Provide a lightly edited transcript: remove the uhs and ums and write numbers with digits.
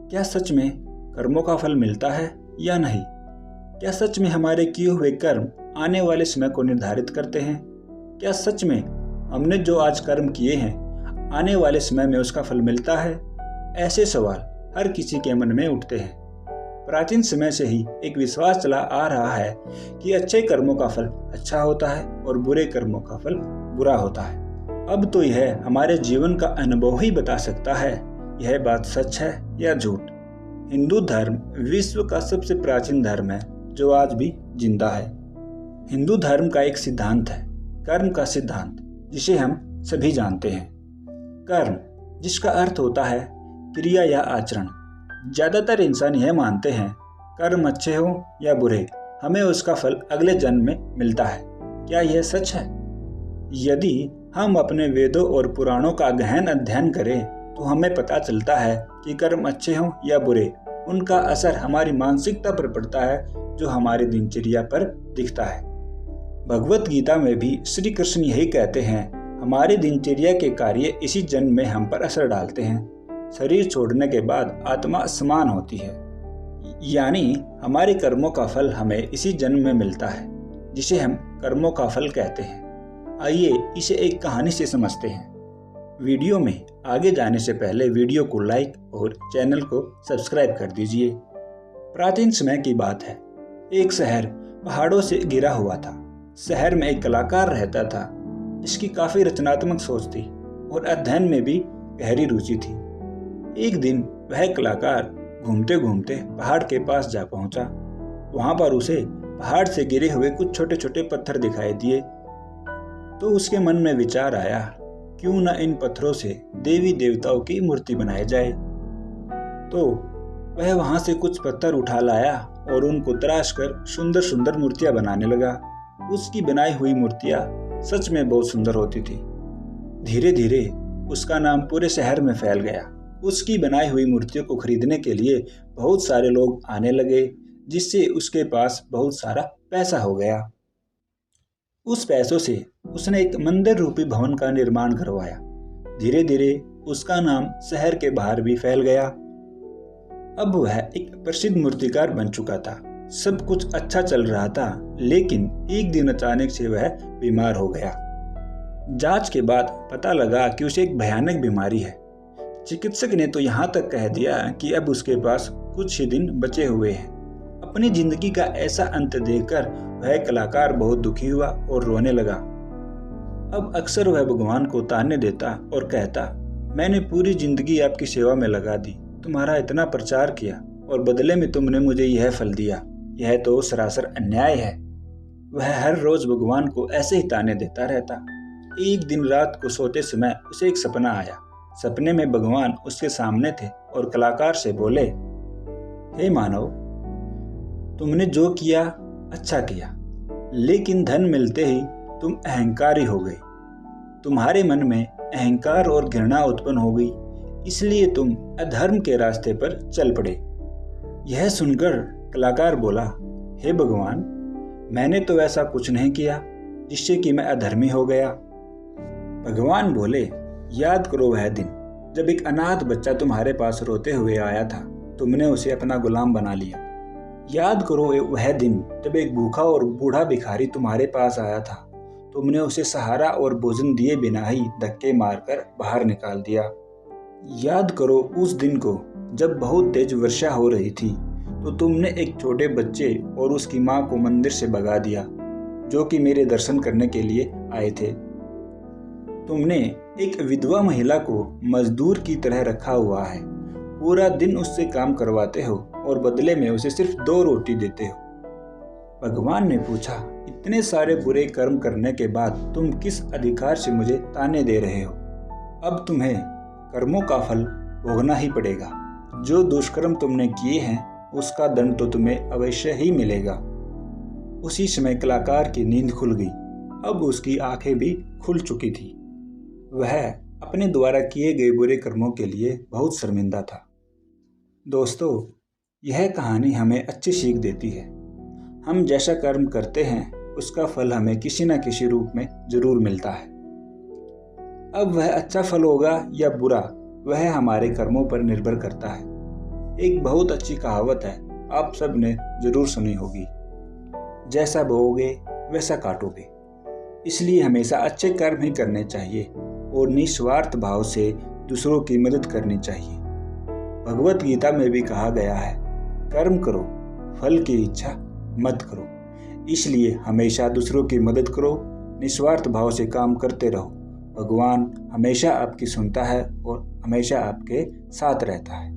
क्या सच में कर्मों का फल मिलता है या नहीं? क्या सच में हमारे किए हुए कर्म आने वाले समय को निर्धारित करते हैं? क्या सच में हमने जो आज कर्म किए हैं आने वाले समय में उसका फल मिलता है? ऐसे सवाल हर किसी के मन में उठते हैं। प्राचीन समय से ही एक विश्वास चला आ रहा है कि अच्छे कर्मों का फल अच्छा होता है और बुरे कर्मों का फल बुरा होता है। अब तो यह हमारे जीवन का अनुभव ही बता सकता है यह बात सच है या झूठ। हिंदू धर्म विश्व का सबसे प्राचीन धर्म है जो आज भी जिंदा है। हिंदू धर्म का एक सिद्धांत है, कर्म का सिद्धांत, जिसे हम सभी जानते हैं। कर्म, जिसका अर्थ होता है क्रिया या आचरण। ज्यादातर इंसान यह मानते हैं कर्म अच्छे हो या बुरे, हमें उसका फल अगले जन्म में मिलता है। क्या यह सच है? यदि हम अपने वेदों और पुराणों का गहन अध्ययन करें तो हमें पता चलता है कि कर्म अच्छे हों या बुरे, उनका असर हमारी मानसिकता पर पड़ता है जो हमारी दिनचर्या पर दिखता है। भगवत गीता में भी श्री कृष्ण यही कहते हैं, हमारी दिनचर्या के कार्य इसी जन्म में हम पर असर डालते हैं। शरीर छोड़ने के बाद आत्मा समान होती है, यानी हमारे कर्मों का फल हमें इसी जन्म में मिलता है, जिसे हम कर्मों का फल कहते हैं। आइए इसे एक कहानी से समझते हैं। वीडियो में आगे जाने से पहले वीडियो को लाइक और चैनल को सब्सक्राइब कर दीजिए। प्राचीन समय की बात है। एक शहर पहाड़ों से घिरा हुआ था। शहर में एक कलाकार रहता था जिसकी काफी रचनात्मक सोच थी और अध्ययन में भी गहरी रुचि थी। एक दिन वह कलाकार घूमते घूमते पहाड़ के पास जा पहुंचा। वहां पर उसे पहाड़ से गिरे हुए कुछ छोटे छोटे पत्थर दिखाई दिए। तो उसके मन में विचार आया, क्यों न इन पत्थरों से देवी देवताओं की मूर्ति बनाई जाए। तो वह वहां से कुछ पत्थर उठा लाया और उनको तराश कर सुंदर सुंदर मूर्तियां बनाने लगा। उसकी बनाई हुई मूर्तियां सच में बहुत सुंदर होती थी। धीरे धीरे उसका नाम पूरे शहर में फैल गया। उसकी बनाई हुई मूर्तियों को खरीदने के लिए बहुत सारे लोग आने लगे, जिससे उसके पास बहुत सारा पैसा हो गया। उस पैसों से उसने एक मंदिर रूपी भवन का निर्माण करवाया। धीरे धीरे उसका नाम शहर के बाहर भी फैल गया। अब वह एक प्रसिद्ध मूर्तिकार बन चुका था। सब कुछ अच्छा चल रहा था, लेकिन एक दिन अचानक से वह बीमार हो गया। जांच के बाद पता लगा कि उसे एक भयानक बीमारी है। चिकित्सक ने तो यहाँ तक कह दिया कि अब उसके पास कुछ ही दिन बचे हुए हैं। अपनी जिंदगी का ऐसा अंत देखकर वह कलाकार बहुत दुखी हुआ और रोने लगा। अब अक्सर वह भगवान को ताने देता और कहता, मैंने पूरी जिंदगी आपकी सेवा में लगा दी, तुम्हारा इतना प्रचार किया और बदले में तुमने मुझे यह फल दिया, यह तो सरासर अन्याय है। वह हर रोज भगवान को ऐसे ही ताने देता रहता। एक दिन रात को सोते समय उसे एक सपना आया। सपने में भगवान उसके सामने थे और कलाकार से बोले, हे मानव, तुमने जो किया अच्छा किया, लेकिन धन मिलते ही तुम अहंकारी हो गए। तुम्हारे मन में अहंकार और घृणा उत्पन्न हो गई, इसलिए तुम अधर्म के रास्ते पर चल पड़े। यह सुनकर कलाकार बोला, हे भगवान, मैंने तो ऐसा कुछ नहीं किया जिससे कि मैं अधर्मी हो गया। भगवान बोले, याद करो वह दिन जब एक अनाथ बच्चा तुम्हारे पास रोते हुए आया था, तुमने उसे अपना गुलाम बना लिया। याद करो वह दिन जब एक भूखा और बूढ़ा भिखारी तुम्हारे पास आया था, तुमने उसे सहारा और भोजन दिए बिना ही धक्के मारकर बाहर निकाल दिया। याद करो उस दिन को जब बहुत तेज वर्षा हो रही थी, तो तुमने एक छोटे बच्चे और उसकी माँ को मंदिर से भगा दिया, जो कि मेरे दर्शन करने के लिए आए थे। तुमने एक विधवा महिला को मजदूर की तरह रखा हुआ है, पूरा दिन उससे काम करवाते हो और बदले में उसे सिर्फ 2 रोटी देते हो। भगवान ने पूछा, इतने सारे बुरे कर्म करने के बाद तुम किस अधिकार से मुझे ताने दे रहे हो? अब तुम्हें कर्मों का फल भोगना ही पड़ेगा। जो दुष्कर्म तुमने किए हैं उसका दंड तो तुम्हें अवश्य ही मिलेगा। उसी समय कलाकार की नींद खुल गई। अब उसकी आंखें भी खुल चुकी थी। वह अपने द्वारा किए गए बुरे कर्मों के लिए बहुत शर्मिंदा था। दोस्तों, यह कहानी हमें अच्छी सीख देती है। हम जैसा कर्म करते हैं उसका फल हमें किसी न किसी रूप में जरूर मिलता है। अब वह अच्छा फल होगा या बुरा, वह हमारे कर्मों पर निर्भर करता है। एक बहुत अच्छी कहावत है, आप सब ने जरूर सुनी होगी, जैसा बोओगे वैसा काटोगे। इसलिए हमेशा अच्छे कर्म ही करने चाहिए और निस्वार्थ भाव से दूसरों की मदद करनी चाहिए। भगवत गीता में भी कहा गया है, कर्म करो, फल की इच्छा मत करो। इसलिए हमेशा दूसरों की मदद करो, निस्वार्थ भाव से काम करते रहो। भगवान हमेशा आपकी सुनता है और हमेशा आपके साथ रहता है।